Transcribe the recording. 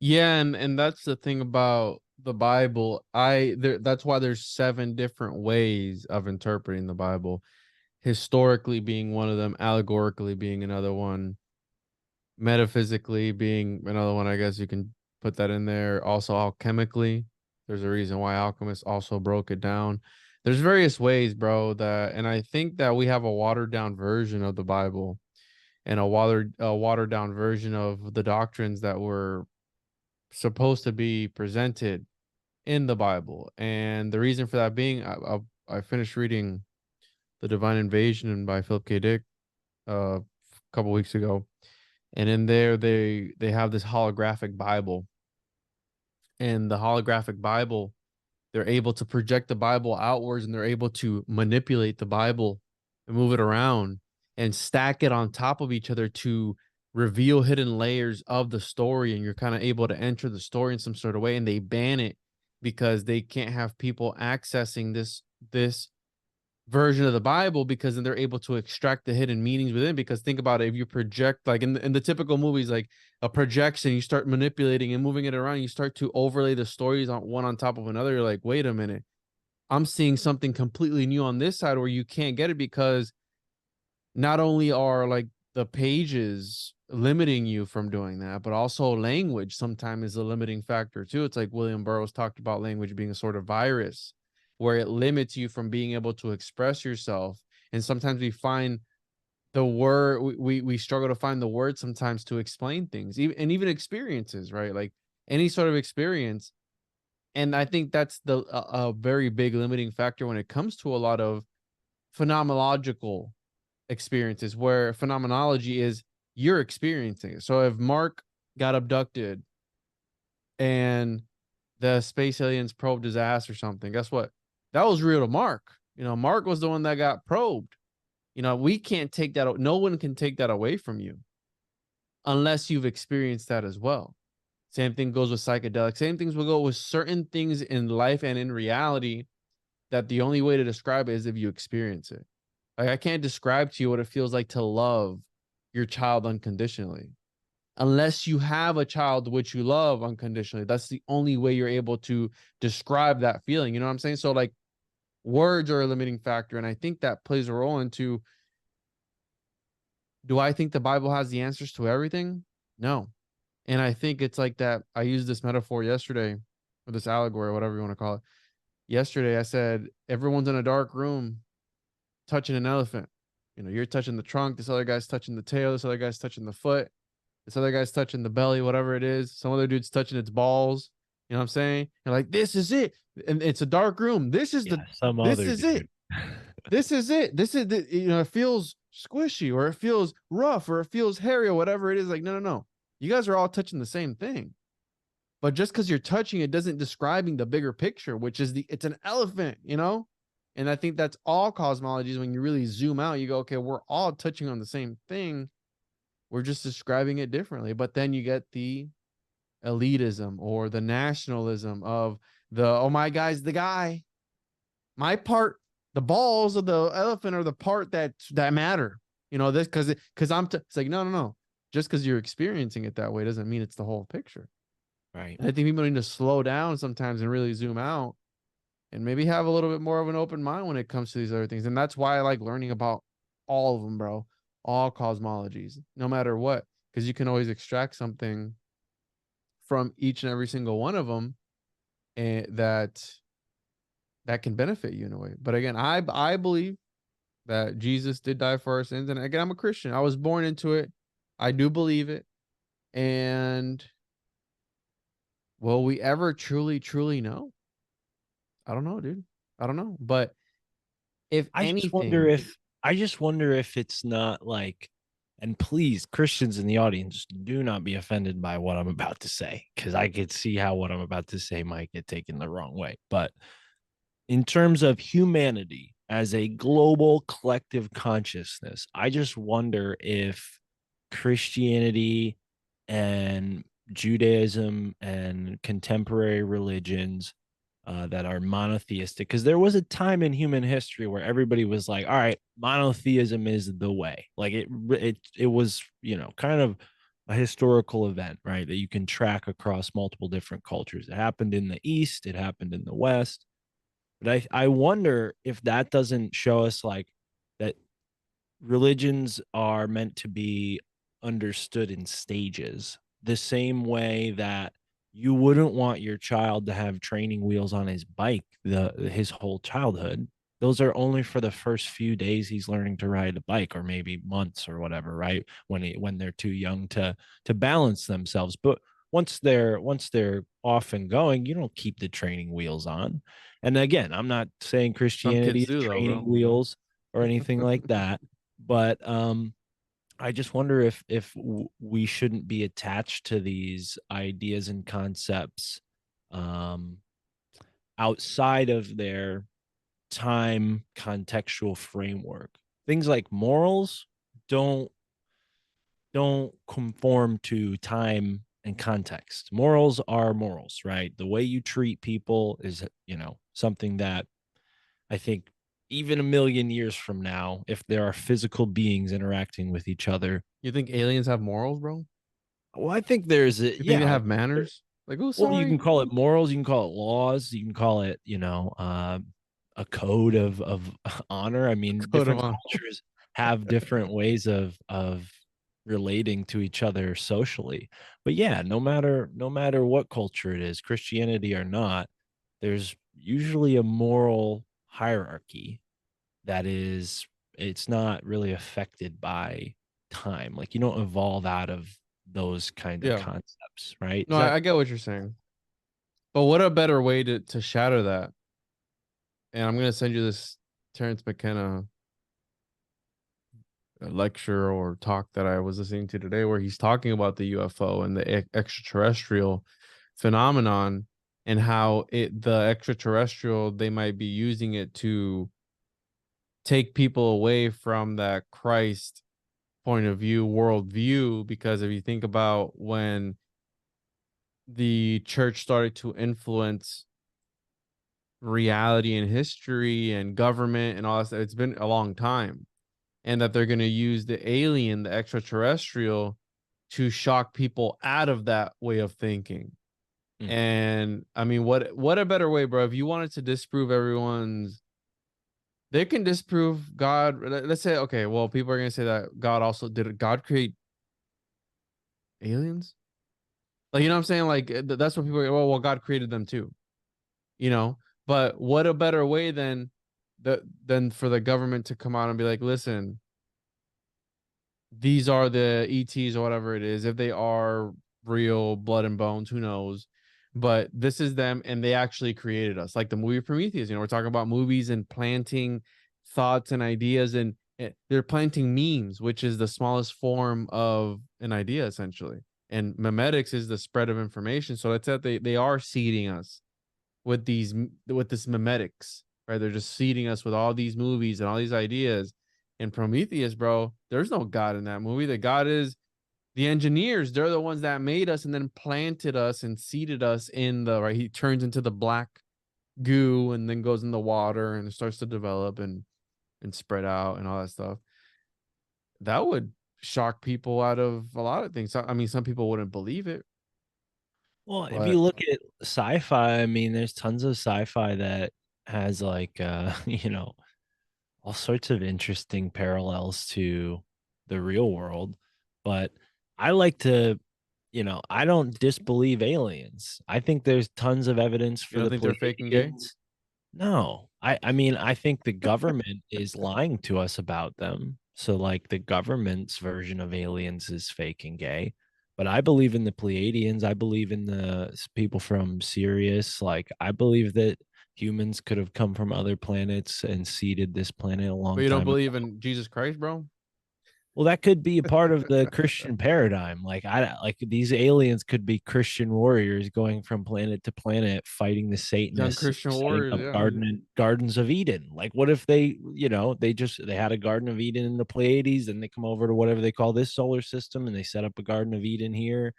Yeah, and that's the thing about the Bible. That's why there's seven different ways of interpreting the Bible. Historically being one of them, allegorically being another one, metaphysically being another one. I guess you can put that in there. Also, alchemically, there's a reason why alchemists also broke it down. There's various ways, bro. And I think that we have a watered down version of the Bible and a watered down version of the doctrines that were supposed to be presented in the Bible. And the reason for that being, I finished reading The Divine Invasion by Philip K. Dick a couple weeks ago, and in there they have this holographic Bible, and the holographic Bible, they're able to project the Bible outwards, and they're able to manipulate the Bible and move it around and stack it on top of each other to reveal hidden layers of the story. And you're kind of able to enter the story in some sort of way. And they ban it because they can't have people accessing this version of the Bible, because then they're able to extract the hidden meanings within. Because think about it, if you project, like in the typical movies, like a projection, you start manipulating and moving it around, you start to overlay the stories on one on top of another. You're like, wait a minute, I'm seeing something completely new on this side, where you can't get it because not only are like the pages limiting you from doing that, but also language sometimes is a limiting factor too. It's like William Burroughs talked about language being a sort of virus where it limits you from being able to express yourself. And sometimes we find the word, we struggle to find the word sometimes to explain things, even experiences, right? Like any sort of experience. And I think that's a very big limiting factor when it comes to a lot of phenomenological experiences, where phenomenology is you're experiencing it. So if Mark got abducted and the space aliens probed his ass or something, guess what? That was real to Mark. Mark was the one that got probed. We can't take that. No one can take that away from you unless you've experienced that as well. Same thing goes with psychedelics. Same things will go with certain things in life and in reality, that the only way to describe it is if you experience it. Like, I can't describe to you what it feels like to love your child unconditionally unless you have a child which you love unconditionally. That's the only way you're able to describe that feeling. You know what I'm saying? So like, words are a limiting factor. And I think that plays a role into, do I think the Bible has the answers to everything? No. And I think it's like that. I used this metaphor yesterday, or this allegory, or whatever you want to call it. Yesterday, I said, everyone's in a dark room touching an elephant. You're touching the trunk. This other guy's touching the tail. This other guy's touching the foot. This other guy's touching the belly, whatever it is. Some other dude's touching its balls. You know what I'm saying? You're like, this is it. And it's a dark room. Yeah, some This other is it. dude. This is it. This is the, it feels squishy, or it feels rough, or it feels hairy, or whatever it is. Like, no, no, no. You guys are all touching the same thing. But just because you're touching it doesn't describing the bigger picture, which is it's an elephant. And I think that's all cosmologies. When you really zoom out, you go, okay, we're all touching on the same thing. We're just describing it differently. But then you get the elitism or the nationalism of oh, my guy's the guy. My part, the balls of the elephant are the part that matter. This because it's like, no, no, no. Just because you're experiencing it that way doesn't mean it's the whole picture. Right. And I think people need to slow down sometimes and really zoom out and maybe have a little bit more of an open mind when it comes to these other things. And that's why I like learning about all of them, bro. All cosmologies, no matter what, because you can always extract something from each and every single one of them, and that can benefit you in a way. But again, I believe that Jesus did die for our sins. And again, I'm a Christian. I was born into it. I do believe it. And will we ever truly, truly know? I don't know, dude. I don't know. But if I just wonder anything, if I just wonder if it's not like, and please, Christians in the audience, do not be offended by what I'm about to say, because I could see how what I'm about to say might get taken the wrong way. But in terms of humanity as a global collective consciousness, I just wonder if Christianity and Judaism and contemporary religions that are monotheistic, because there was a time in human history where everybody was like, all right, monotheism is the way. Like it was, kind of a historical event, right? That you can track across multiple different cultures. It happened in the East, it happened in the West. But I wonder if that doesn't show us like that religions are meant to be understood in stages, the same way that you wouldn't want your child to have training wheels on his bike his whole childhood. Those are only for the first few days he's learning to ride a bike, or maybe months or whatever, right? When they're too young to balance themselves. But once they're off and going, you don't keep the training wheels on. And again, I'm not saying Some Christianity kids is do though, training bro. wheels or anything like that, but I just wonder if we shouldn't be attached to these ideas and concepts um outside of their time contextual framework. Things like morals don't don't conform to time and context. Morals are morals, right? The way you treat people is, something that I think even a million years from now, if there are physical beings interacting with each other, You think aliens have morals, bro? well, I think there's a, You think they yeah. have manners? Like, oh, Well, you can sorry, call it morals, you can call it laws, you can call it, a code of honor. I mean, code of different honor. cultures have different ways of relating to each other socially. But yeah, no matter what culture it is, Christianity or not, there's usually a moral hierarchy that is it's not really affected by time. Like you don't evolve out of those kind of Yeah. concepts, right? No, Is that I get what you're saying. But what a better way to shatter that? And I'm gonna send you this Terrence McKenna lecture or talk that I was listening to today, where he's talking about the UFO and the extraterrestrial phenomenon, and how the extraterrestrial, they might be using it to take people away from that Christ point of view, worldview. Because if you think about when the church started to influence reality and history and government and all that stuff, it's been a long time. And that they're going to use the alien, the extraterrestrial, to shock people out of that way of thinking. mm. And I mean, what a better way, bro? If you wanted to disprove everyone's, they can disprove God. Let's say, okay, well, people are gonna say that God also did. God create aliens? Like, you know what I'm saying? Like, that's what people are, well, God created them too. You know, but what a better way than for the government to come out and be like, listen, these are the ETs or whatever it is. If they are real blood and bones, who knows? But this is them, and they actually created us. Like the movie Prometheus. We're talking about movies and planting thoughts and ideas, and they're planting memes, which is the smallest form of an idea, essentially. And memetics is the spread of information. So that's that they are seeding us with this memetics, right? They're just seeding us with all these movies and all these ideas. In Prometheus, bro, there's no God in that movie. The God is the engineers. They're the ones that made us and then planted us and seeded us in the right. He turns into the black goo and then goes in the water and it starts to develop and spread out and all that stuff. That would shock people out of a lot of things. I mean, some people wouldn't believe it, Well, if but you look at sci-fi, I mean, there's tons of sci-fi that has like all sorts of interesting parallels to the real world. But I like to, I don't disbelieve aliens. I think there's tons of evidence you for don't the think they're faking gay? Pleiadians. No, I mean, I think the government is lying to us about them. So, like, the government's version of aliens is fake and gay. But I believe in the Pleiadians. I believe in the people from Sirius. Like, I believe that humans could have come from other planets and seeded this planet a But long you don't time ago. believe in Jesus Christ, bro? Well, that could be a part of the Christian paradigm. Like I like these aliens could be Christian warriors going from planet to planet fighting the Young Satanists, Christian setting warriors, up yeah. gardens of Eden. Like what if they had a Garden of Eden in the Pleiades, and they come over to whatever they call this solar system and they set up a Garden of Eden here.